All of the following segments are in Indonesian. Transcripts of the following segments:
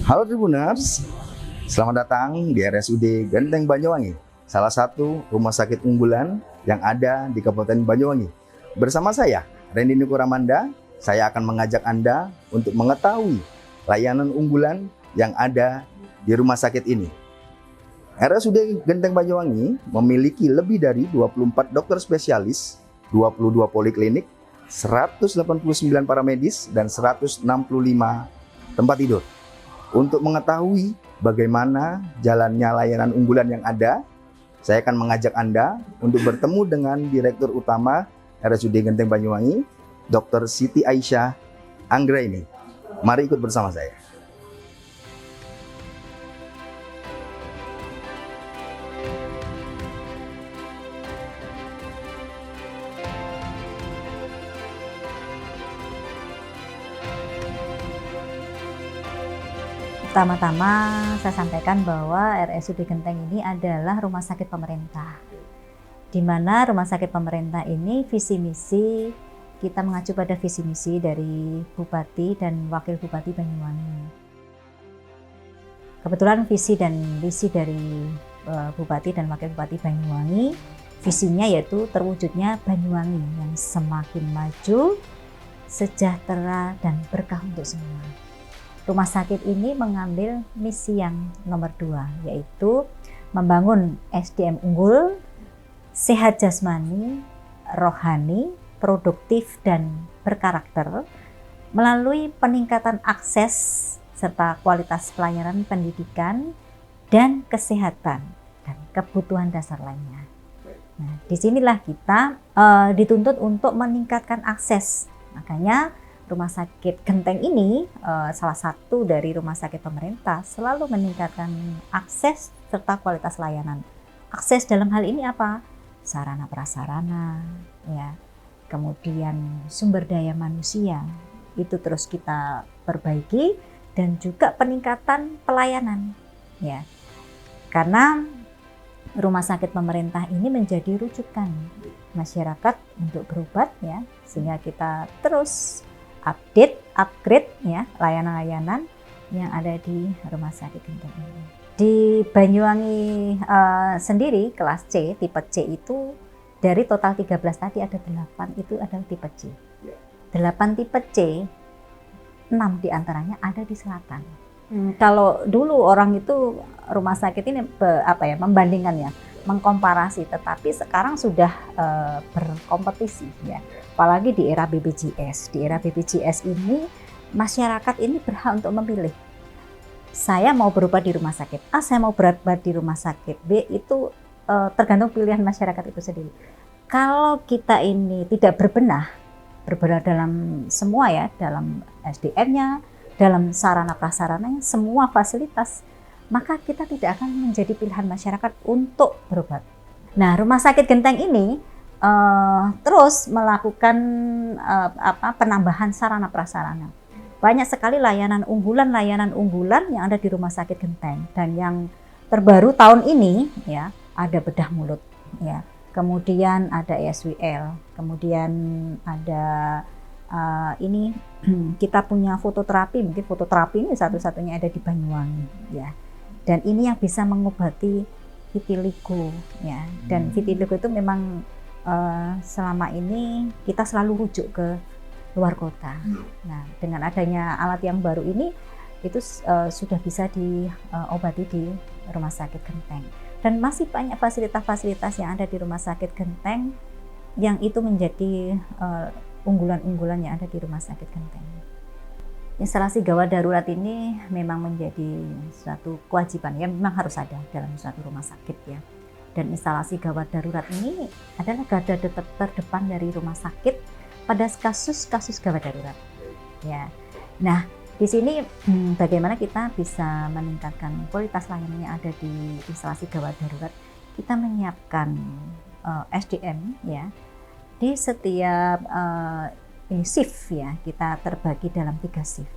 Halo Tribuners, selamat datang di RSUD Genteng Banyuwangi, salah satu rumah sakit unggulan yang ada di Kabupaten Banyuwangi. Bersama saya, Randy Nukuramanda, saya akan mengajak Anda untuk mengetahui layanan unggulan yang ada di rumah sakit ini. RSUD Genteng Banyuwangi memiliki lebih dari 24 dokter spesialis, 22 poliklinik, 189 paramedis, dan 165 tempat tidur. Untuk mengetahui bagaimana jalannya layanan unggulan yang ada, saya akan mengajak Anda untuk bertemu dengan Direktur Utama RSUD Genteng Banyuwangi, Dr. Siti Aisyah Anggraini. Mari ikut bersama saya. Pertama-tama saya sampaikan bahwa RSUD Genteng ini adalah rumah sakit pemerintah, di mana rumah sakit pemerintah ini visi misi kita mengacu pada visi misi dari Bupati dan Wakil Bupati Banyuwangi. Kebetulan visi dan misi dari Bupati dan Wakil Bupati Banyuwangi, visinya yaitu terwujudnya Banyuwangi yang semakin maju, sejahtera dan berkah untuk semua. Rumah sakit ini mengambil misi yang nomor 2, yaitu membangun SDM unggul, sehat jasmani, rohani, produktif, dan berkarakter melalui peningkatan akses serta kualitas pelayanan pendidikan dan kesehatan dan kebutuhan dasar lainnya. Nah, disinilah kita dituntut untuk meningkatkan akses. Makanya Rumah Sakit Genteng ini salah satu dari rumah sakit pemerintah selalu meningkatkan akses serta kualitas layanan. Akses dalam hal ini apa? Sarana prasarana, ya. Kemudian sumber daya manusia itu terus kita perbaiki dan juga peningkatan pelayanan, ya. Karena rumah sakit pemerintah ini menjadi rujukan masyarakat untuk berobat, ya, sehingga kita terus upgrade ya layanan-layanan yang ada di Rumah Sakit Genteng ini. Di Banyuwangi sendiri kelas C, tipe C itu dari total 13 tadi ada 8 itu adalah tipe C. 8 tipe C, 6 diantaranya ada di selatan. Kalau dulu orang itu rumah sakit ini membandingkan ya, mengkomparasi, tetapi sekarang sudah berkompetisi ya. Apalagi di era BPJS. Di era BPJS ini masyarakat ini berhak untuk memilih. Saya mau berobat di rumah sakit A, saya mau berobat di rumah sakit B, itu tergantung pilihan masyarakat itu sendiri. Kalau kita ini tidak berbenah dalam semua ya, dalam SDM-nya, dalam sarana prasarananya, semua fasilitas, maka kita tidak akan menjadi pilihan masyarakat untuk berobat. Nah, Rumah Sakit Genteng ini terus melakukan penambahan sarana prasarana. Banyak sekali layanan unggulan yang ada di Rumah Sakit Genteng, dan yang terbaru tahun ini ya ada bedah mulut, ya. Kemudian ada ESWL, kemudian ada ini kita punya fototerapi, mungkin fototerapi ini satu-satunya ada di Banyuwangi, ya. Dan ini yang bisa mengobati vitiligo, ya. Dan vitiligo itu memang selama ini kita selalu rujuk ke luar kota. Nah, dengan adanya alat yang baru ini itu sudah bisa diobati di Rumah Sakit Genteng. Dan masih banyak fasilitas-fasilitas yang ada di Rumah Sakit Genteng yang itu menjadi unggulan-unggulan yang ada di Rumah Sakit Genteng. Instalasi gawat darurat ini memang menjadi suatu kewajiban yang memang harus ada dalam suatu rumah sakit, ya. Dan instalasi gawat darurat ini adalah garda terdepan dari rumah sakit pada kasus-kasus gawat darurat, ya. Nah, di sini bagaimana kita bisa meningkatkan kualitas layanan yang ada di instalasi gawat darurat? Kita menyiapkan SDM, ya, di setiap shift, ya. Kita terbagi dalam 3 shift.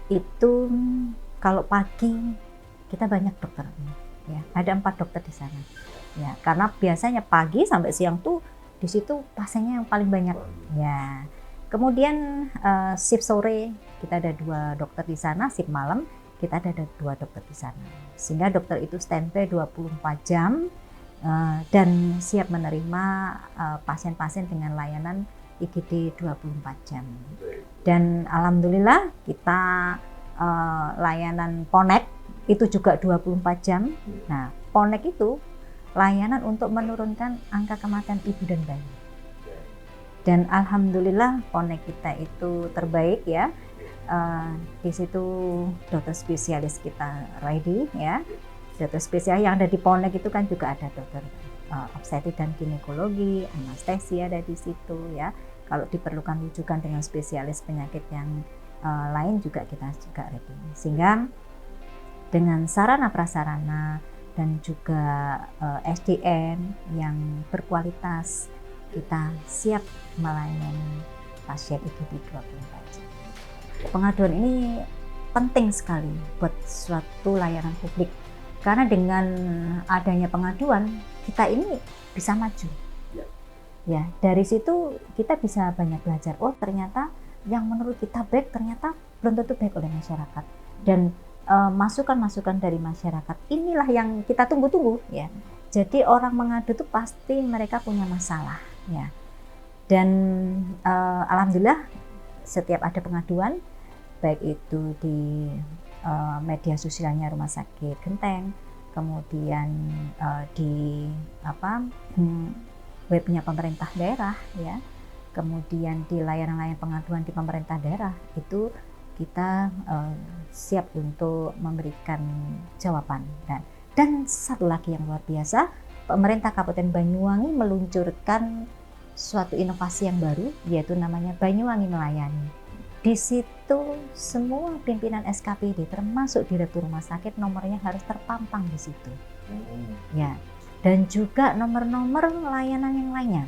Itu kalau pagi kita banyak dokter, ya. Ada 4 dokter di sana. Ya, karena biasanya pagi sampai siang tuh di situ pasiennya yang paling banyak, ya. Kemudian shift sore kita ada 2 dokter di sana, shift malam kita ada 2 dokter di sana. Sehingga dokter itu standby 24 jam dan siap menerima pasien-pasien dengan layanan IGD 24 jam. Dan alhamdulillah kita layanan Ponek itu juga 24 jam. Nah, Ponek itu layanan untuk menurunkan angka kematian ibu dan bayi. Dan alhamdulillah Ponek kita itu terbaik ya. Di situ dokter spesialis kita ready ya. Dokter spesialis yang ada di Ponek itu kan juga ada dokter obstetrik dan ginekologi, anestesi ada di situ ya. Kalau diperlukan rujukan dengan spesialis penyakit yang lain juga kita juga ready. Sehingga dengan sarana prasarana dan juga SDM yang berkualitas, kita siap melayani pasien IGD 24 jam. Pengaduan ini penting sekali buat suatu layanan publik, karena dengan adanya pengaduan kita ini bisa maju. Ya, dari situ kita bisa banyak belajar. Oh, ternyata yang menurut kita baik ternyata belum tentu baik oleh masyarakat. Dan masukan-masukan dari masyarakat inilah yang kita tunggu-tunggu ya. Jadi orang mengadu itu pasti mereka punya masalah ya. Dan alhamdulillah setiap ada pengaduan, baik itu di media sosialnya Rumah Sakit Genteng, kemudian di webnya pemerintah daerah ya, kemudian di layanan-layanan pengaduan di pemerintah daerah, itu kita siap untuk memberikan jawaban. Dan satu lagi yang luar biasa, pemerintah Kabupaten Banyuwangi meluncurkan suatu inovasi yang baru, yaitu namanya Banyuwangi Melayani. Di situ semua pimpinan SKPD termasuk direktur rumah sakit nomornya harus terpampang di situ. Ya. Dan juga nomor-nomor layanan yang lainnya.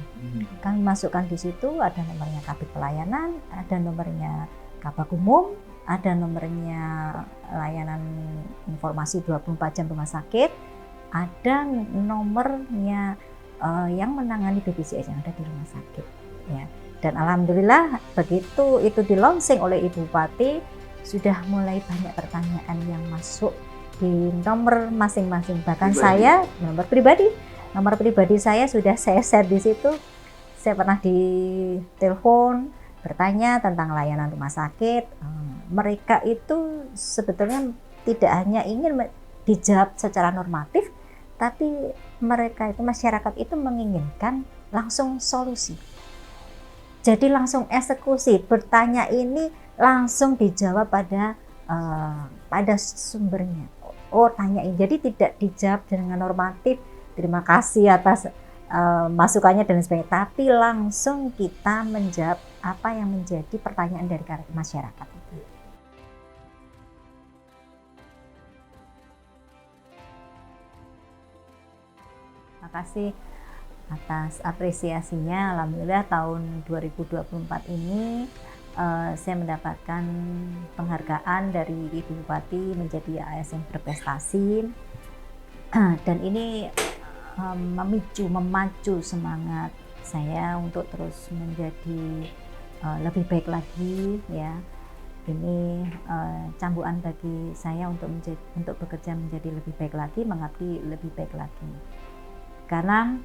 Kami masukkan di situ, ada nomornya Kabid Pelayanan, ada nomornya Kabak Umum, ada nomornya layanan informasi 24 jam rumah sakit, ada nomornya yang menangani BPJS yang ada di rumah sakit. Ya. Dan alhamdulillah begitu itu di-launching oleh Ibu Bupati, sudah mulai banyak pertanyaan yang masuk di nomor masing-masing. Bahkan saya nomor pribadi saya sudah saya share di situ. Saya pernah ditelepon bertanya tentang layanan rumah sakit. Mereka itu sebetulnya tidak hanya ingin dijawab secara normatif, tapi mereka itu, masyarakat itu menginginkan langsung solusi. Jadi langsung eksekusi, bertanya ini langsung dijawab pada sumbernya. Oh, tanyain. Jadi tidak dijawab dengan normatif, terima kasih atas masukannya dan sebagainya, tapi langsung kita menjawab apa yang menjadi pertanyaan dari masyarakat. Terima kasih atas apresiasinya. Alhamdulillah tahun 2024 ini saya mendapatkan penghargaan dari Ibu Bupati menjadi ASN berprestasi, dan ini memacu semangat saya untuk terus menjadi lebih baik lagi ya. Ini cambukan bagi saya untuk bekerja menjadi lebih baik lagi, mengabdi lebih baik lagi, karena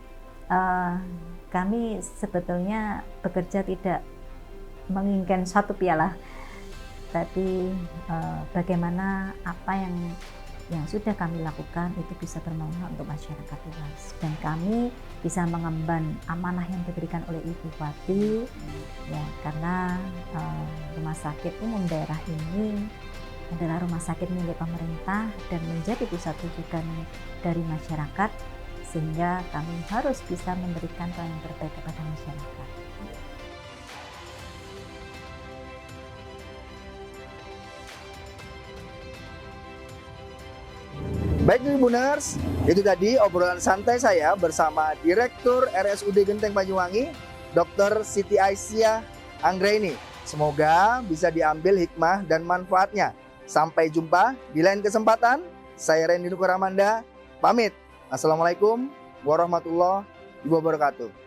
kami sebetulnya bekerja tidak menginginkan satu piala, tapi bagaimana apa yang sudah kami lakukan itu bisa bermanfaat untuk masyarakat luas, dan kami bisa mengemban amanah yang diberikan oleh Ibu Bupati ya, karena rumah sakit umum daerah ini adalah rumah sakit milik pemerintah dan menjadi pusat rujukan dari masyarakat, sehingga kami harus bisa memberikan pelayanan terbaik kepada masyarakat. Baik Tribuners, itu tadi obrolan santai saya bersama Direktur RSUD Genteng Banyuwangi, Dr. Siti Aisyah Anggraini. Semoga bisa diambil hikmah dan manfaatnya. Sampai jumpa di lain kesempatan. Saya Randy Nukuramanda, pamit. Assalamualaikum warahmatullahi wabarakatuh.